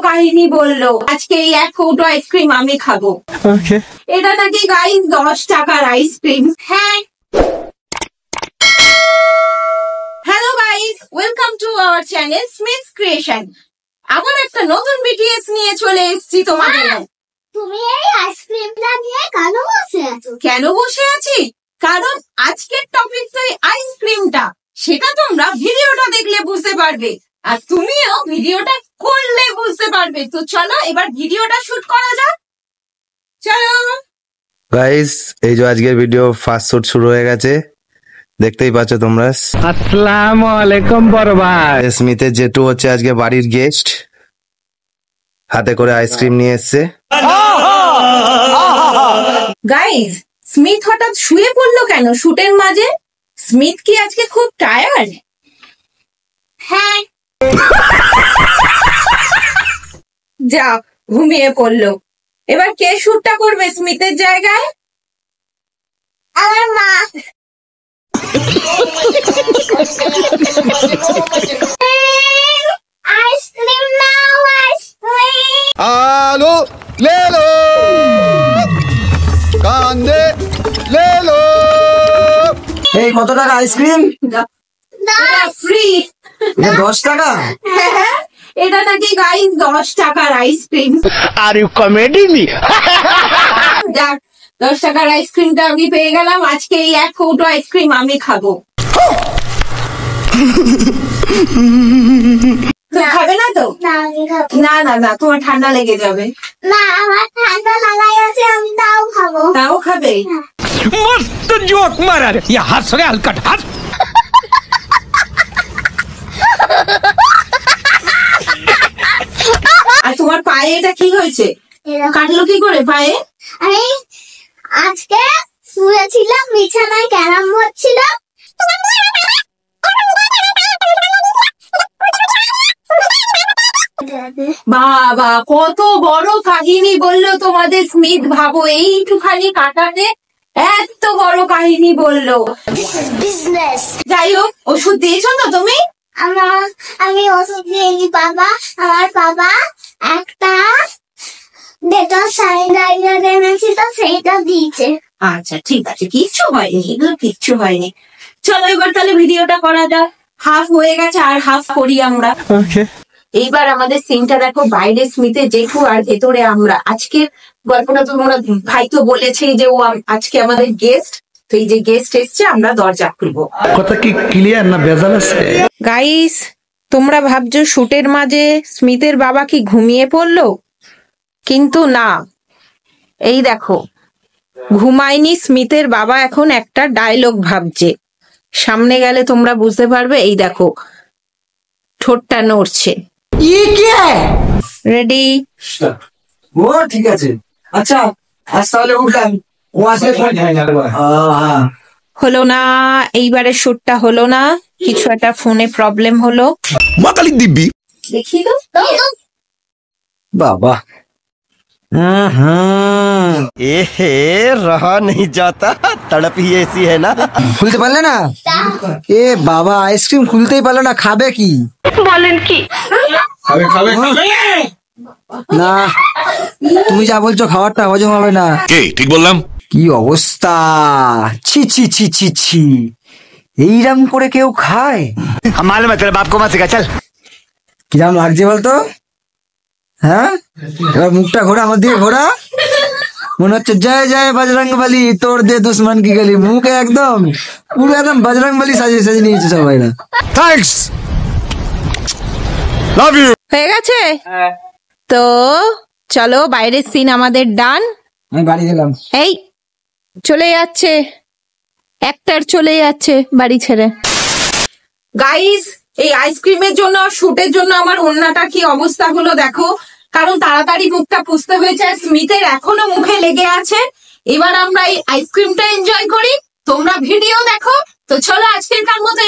কাহিনী বললো, আজকে এই 1 কৌটো আইসক্রিম আমি খাবো। এটা নাকি গাইস 10 টাকার আইসক্রিম। হ্যাঁ, hello guys, welcome to our channel Smith creation. আবার একটা নতুন বিটিএস নিয়ে চলে এসেছি তোমাদের। তুমি এই আইসক্রিমটা নিয়ে কেন বসে আছো? কেন বসে আছি? কারণ আজকের টপিক তো আইসক্রিমটা, সেটা তোমরা ভিডিওটা দেখলে বুঝতে পারবে, আর তুমিও ভিডিওটা করলে বুঝতে পারবে। তো চলো এবার ভিডিওটা শুট করা যাক, চলো গাইস। এই যে আজকের ভিডিও ফার্স্ট শুট শুরু হয়ে গেছে, দেখতেই পাচ্ছ তোমরা। আসসালামু আলাইকুম বড় ভাই। স্মিথের জেঠু হচ্ছে আজকে বাড়ির গেস্ট, হাতে করে আইসক্রিম নিয়ে এসছে। গাইজ, স্মিথ হঠাৎ শুয়ে পড়লো কেন শুটের মাঝে? স্মিথ কি আজকে খুব টায়ার্ড? হ্যাঁ, যা ঘুমিয়ে পড়লো। এবার কে শুটটা করবে স্মিথের জায়গায়? আমার মা। আইসক্রিম নাও, আইসক্রিম। आलू ले लो, कांदे ले लो। এই কত টাকা আইসক্রিম? ফ্রি। 10 টাকা? এটা নাকি গাইস 10 টাকার ice cream. Are you comedy me? যাক, 10 টাকার আইসক্রিমটা আমি পেয়ে গেলাম। আজকে এই 1 কৌটো আইসক্রিম আমি খাবো। তুমি খাবে না তো? না, আমি খাবো। না না না, তোমার ঠান্ডা লেগে যাবে। না, আমার ঠান্ডা লাগাই আছে, আমি তাও খাবো। তাও খাবে? मस्त जोक मारा रे, ये हंस रे हलकट हंस। আর তোমার পায়ে এটা কি হয়েছে? এরকম। কাটলো কি করে পায়ে? আমি আজকে শুয়েছিলাম, বিছানায় ক্যারাম হচ্ছিল। বাবা, কত বড় কাহিনী বললো তোমাদের স্মিথ। ভাবো, এইটুখানি কাটাতে এত বড় কাহিনী বললো। বিজনেস। যাই হোক, ওষুধ দিয়েছো তো তুমি? আমি ওষুধ দিইনি বাবা। আমার বাবা একটা ডেটল স্যানিটাইজার এনেছিল, সেইটা দিয়েছে। আচ্ছা ঠিক আছে, কিচ্ছু হয়নি, এগুলো কিচ্ছু হয়নি। চলো এবার তাহলে ভিডিওটা করা যাক। হাফ হয়ে গেছে, আর হাফ করি আমরা। এইবার আমাদের সিনটা দেখো, বাইরে স্মিথের জেঠু আর ভেতরে আমরা। আজকের গল্পটা তোমরা, ভাই তো বলেছে যে ও আজকে আমাদের গেস্ট। তো এই যে গেস্ট এসছে, আমরা দরজা খুলবো। কথা কি ক্লিয়ার না ভেজাল আছে? গাইস, তোমরা ভাবছো শুটের মাঝে স্মিথের বাবা কি ঘুমিয়ে পড়লো, কিন্তু না। এই দেখো, ঘুমায়নি স্মিথের বাবা, এখন একটা ডায়লগ ভাবছে। সামনে গেলে তোমরা বুঝতে পারবে। এই দেখো, ঠোঁটটা নড়ছে। রেডি? ও ঠিক আছে। আচ্ছা আজ তাহলে উঠলাম, ও আসলে হলো না, এইবারে শুটটা হলো না। কিছু একটা ফোনে প্রবলেম হলো। मकाली दिब्बी দেখি তো। বাবা। एहे रहा नहीं जाता, तड़प ही ऐसी है ना। খুলতে পারলে না? এ বাবা, আইসক্রিম খুলতেই পারলো না, খাবে কি? खावे खावे না, তুমি যা বলছো খাবারটা হজম হবে না। के ठीक बोललाम। কি অবস্থা! ছি ছি ছি ছি ছি, এইরকম করে কেউ খায়? हम मालूम है तेरे बाप को मत सिखा, चल। কিরাম লাগছে বলতো? হ্যাঁ, এবার মুখটা ঘোরা, আমার দিকে ঘোরা। মনে হচ্ছে জয় জয় বজরং বলি, তোর দে দুশ্মন কি গলি। মুখে একদম পুরো একদম বজরং বলি সাজিয়ে সাজিয়ে নিয়েছে সবাই না। Thanks, love you. হয়ে গেছে তো, চলো বাইরের সিন আমাদের ডান। আমি বাড়ি গেলাম। এই চলে যাচ্ছে, অ্যাক্টর চলে যাচ্ছে বাড়ি ছেড়ে। গাইস, এই আইসক্রিমের জন্য, শুটের জন্য আমার ওড়নাটা কি অবস্থা হলো দেখো। কারণ তাড়াতাড়ি মুখটা পুষতে হয়েছে, আর স্মিথের এখনো মুখে লেগে আছে। এবার আমরা এই আইসক্রিমটা এনজয় করি, তোমরা ভিডিও দেখো। তো চলো আজকের মতো